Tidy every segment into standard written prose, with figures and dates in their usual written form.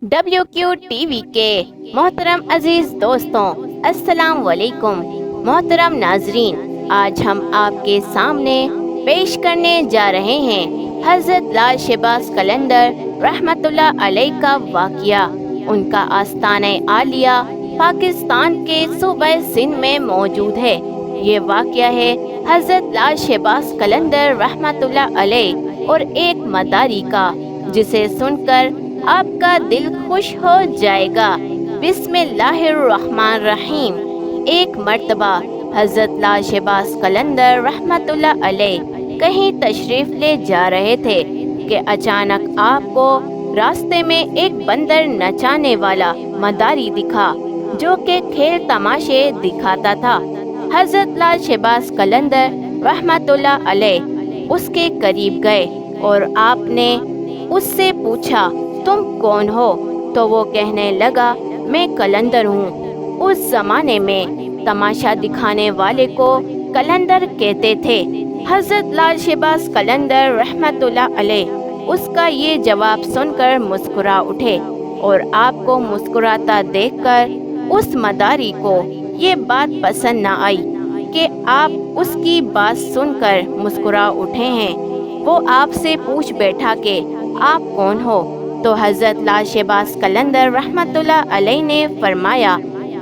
WQ TV के मोहतरम अजीज दोस्तों, अस्सलाम वालेकुम। मोहतरम नाजरीन, आज हम आपके सामने पेश करने जा रहे हैं हजरत लाल शहबाज कलंदर रहमतुल्लाह अलैह का वाक़िया। उनका आस्ताने आलिया पाकिस्तान के सूबे सिंध में मौजूद है। ये वाक़िया है हजरत लाल शहबाज कलंदर रहमतुल्लाह अलैह और एक मदारी का, जिसे सुनकर आपका दिल खुश हो जाएगा। बिस्मिल्लाहिर्रहमानिर्रहीम। एक मर्तबा हजरत लाल शहबाज कलंदर रहमतुल्लाह अलैह कहीं तशरीफ ले जा रहे थे कि अचानक आपको रास्ते में एक बंदर नचाने वाला मदारी दिखा, जो कि खेल तमाशे दिखाता था। हजरत लाल शहबाज कलंदर रहमतुल्लाह अलैह उसके करीब गए और आपने उससे पूछा, तुम कौन हो? तो वो कहने लगा, मैं कलंदर हूँ। उस जमाने में तमाशा दिखाने वाले को कलंदर कहते थे। हजरत लाल शहबाज कलंदर रहमतुल्लाह अलैह उसका ये जवाब सुनकर मुस्कुरा उठे और आपको मुस्कुराता देखकर उस मदारी को ये बात पसंद न आई कि आप उसकी बात सुनकर मुस्कुरा उठे हैं। वो आपसे पूछ बैठा कि आप कौन हो? तो हजरत लाल शहबाज कलंदर रहमतुल्लाह अलैह ने फरमाया,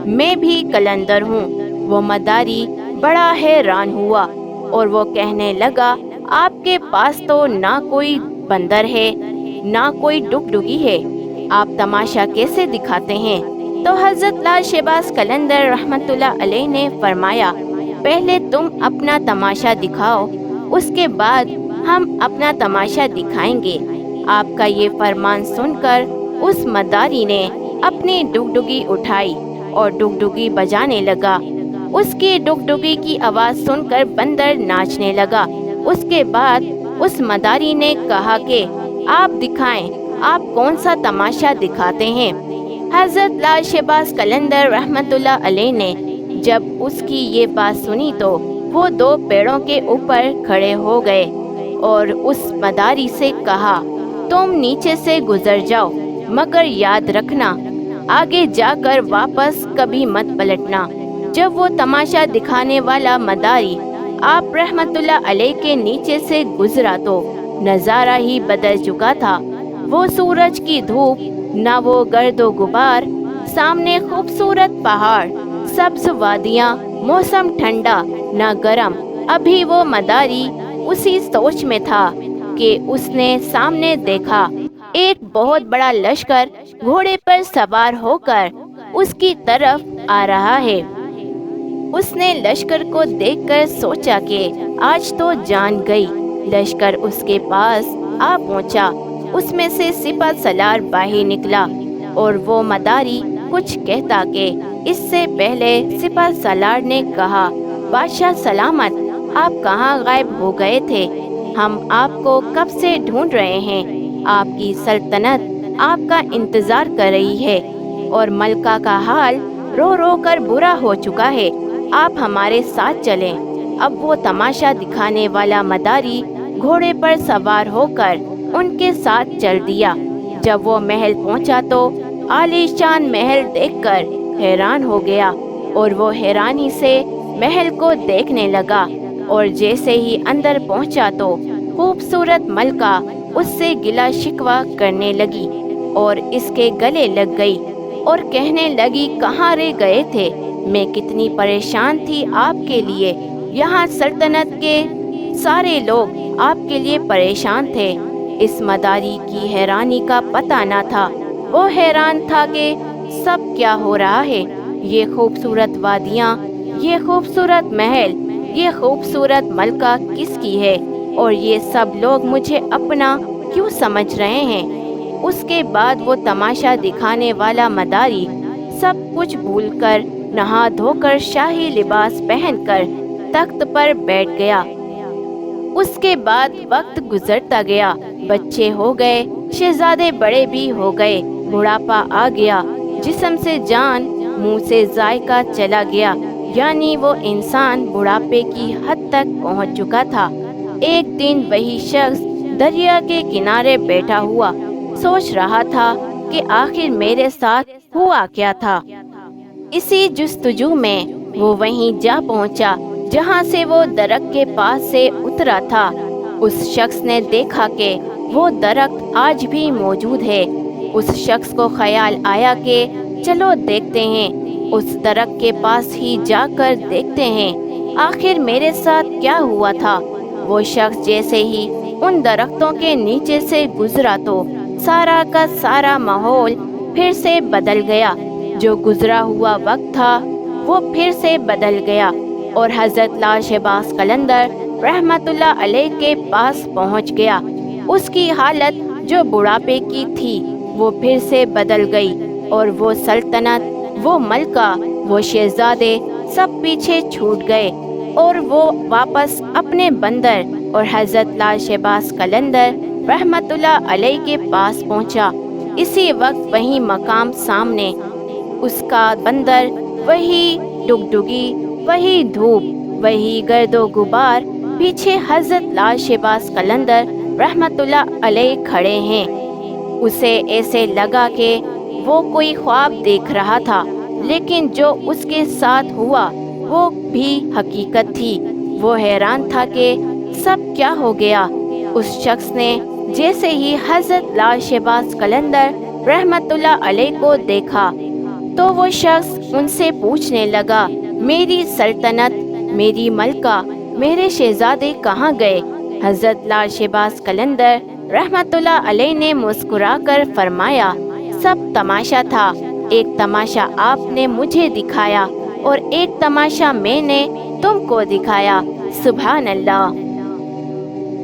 मैं भी कलंदर हूँ। वो मदारी बड़ा हैरान हुआ और वो कहने लगा, आपके पास तो ना कोई बंदर है ना कोई डुगडुगी है, आप तमाशा कैसे दिखाते हैं? तो हजरत लाल शहबाज कलंदर रहमतुल्लाह अलैह ने फरमाया, पहले तुम अपना तमाशा दिखाओ, उसके बाद हम अपना तमाशा दिखाएंगे। आपका ये फरमान सुनकर उस मदारी ने अपनी डुगडुगी उठाई और डुगडुगी बजाने लगा। उसकी डुगडुगी की आवाज़ सुनकर बंदर नाचने लगा। उसके बाद उस मदारी ने कहा कि आप दिखाएं, आप कौन सा तमाशा दिखाते हैं? हजरत लाल शहबाज कलंदर रहमतुल्लाह अलैह ने जब उसकी ये बात सुनी तो वो दो पेड़ों के ऊपर खड़े हो गए और उस मदारी से कहा, तुम नीचे से गुजर जाओ, मगर याद रखना आगे जाकर वापस कभी मत पलटना। जब वो तमाशा दिखाने वाला मदारी आप रहमतुल्लाह अलैह के नीचे से गुजरा तो नज़ारा ही बदल चुका था। वो सूरज की धूप, ना वो गर्दो गुबार, सामने खूबसूरत पहाड़, सब्ज वादियाँ, मौसम ठंडा ना गरम। अभी वो मदारी उसी सोच में था कि उसने सामने देखा एक बहुत बड़ा लश्कर घोड़े पर सवार होकर उसकी तरफ आ रहा है। उसने लश्कर को देखकर सोचा कि आज तो जान गई। लश्कर उसके पास आ पहुंचा। उसमें से सिपह सलार बाहर निकला और वो मदारी कुछ कहता कि इससे पहले सिपह सलार ने कहा, बादशाह सलामत, आप कहाँ गायब हो गए थे? हम आपको कब से ढूंढ रहे हैं। आपकी सल्तनत आपका इंतजार कर रही है और मलका का हाल रो रो कर बुरा हो चुका है। आप हमारे साथ चलें। अब वो तमाशा दिखाने वाला मदारी घोड़े पर सवार होकर उनके साथ चल दिया। जब वो महल पहुंचा तो आलीशान महल देखकर हैरान हो गया और वो हैरानी से महल को देखने लगा और जैसे ही अंदर पहुंचा तो खूबसूरत मलका उससे गिला शिकवा करने लगी और इसके गले लग गई और कहने लगी, कहाँ रह गए थे? मैं कितनी परेशान थी आपके लिए। यहाँ सल्तनत के सारे लोग आपके लिए परेशान थे। इस मदारी की हैरानी का पता न था। वो हैरान था कि सब क्या हो रहा है। ये खूबसूरत वादियाँ, ये खूबसूरत महल, ये खूबसूरत मलका किसकी है और ये सब लोग मुझे अपना क्यों समझ रहे हैं? उसके बाद वो तमाशा दिखाने वाला मदारी सब कुछ भूलकर नहा धोकर शाही लिबास पहनकर तख्त पर बैठ गया। उसके बाद वक्त गुजरता गया, बच्चे हो गए, शहजादे बड़े भी हो गए, बुढ़ापा आ गया, जिस्म से जान, मुंह से जायका चला गया, यानी वो इंसान बुढ़ापे की हद तक पहुंच चुका था। एक दिन वही शख्स दरिया के किनारे बैठा हुआ सोच रहा था کہ آخر میرے ساتھ ہوا کیا تھا۔ اسی جستجو میں وہ وہیں جا پہنچا جہاں سے وہ درخت کے پاس سے اترا تھا۔ اس شخص نے دیکھا کہ وہ درخت آج بھی موجود ہے۔ اس شخص کو خیال آیا کہ چلو دیکھتے ہیں، اس درخت کے پاس ہی جا کر دیکھتے ہیں آخر میرے ساتھ کیا ہوا تھا۔ وہ شخص جیسے ہی ان درختوں کے نیچے سے گزرا تو سارا کا سارا ماحول پھر سے بدل گیا۔ جو گزرا ہوا وقت تھا وہ پھر سے بدل گیا اور حضرت لال شہباز قلندر رحمت اللہ علیہ کے پاس پہنچ گیا۔ اس کی حالت جو بڑھاپے کی تھی وہ پھر سے بدل گئی اور وہ سلطنت، وہ ملکہ، وہ شہزادے سب پیچھے چھوٹ گئے اور وہ واپس اپنے بندر اور حضرت لال شہباز قلندر رحمت اللہ علیہ کے پاس پہنچا۔ اسی وقت وہی مقام سامنے، اس کا بندر، وہی ڈگڈگی، وہی دھوپ، وہی گرد و غبار، پیچھے حضرت لال شہباز قلندر رحمت اللہ علیہ کھڑے ہیں۔ اسے ایسے لگا کہ وہ کوئی خواب دیکھ رہا تھا، لیکن جو اس کے ساتھ ہوا وہ بھی حقیقت تھی۔ وہ حیران تھا کہ سب کیا ہو گیا۔ اس شخص نے جیسے ہی حضرت لال شہباز قلندر رحمت اللہ علیہ کو دیکھا تو وہ شخص ان سے پوچھنے لگا، میری سلطنت، میری ملکہ، میرے شہزادے کہاں گئے؟ حضرت لال شہباز قلندر رحمت اللہ علیہ نے مسکرا کر فرمایا، سب تماشا تھا، ایک تماشا آپ نے مجھے دکھایا اور ایک تماشا میں نے تم کو دکھایا۔ سبحان اللہ۔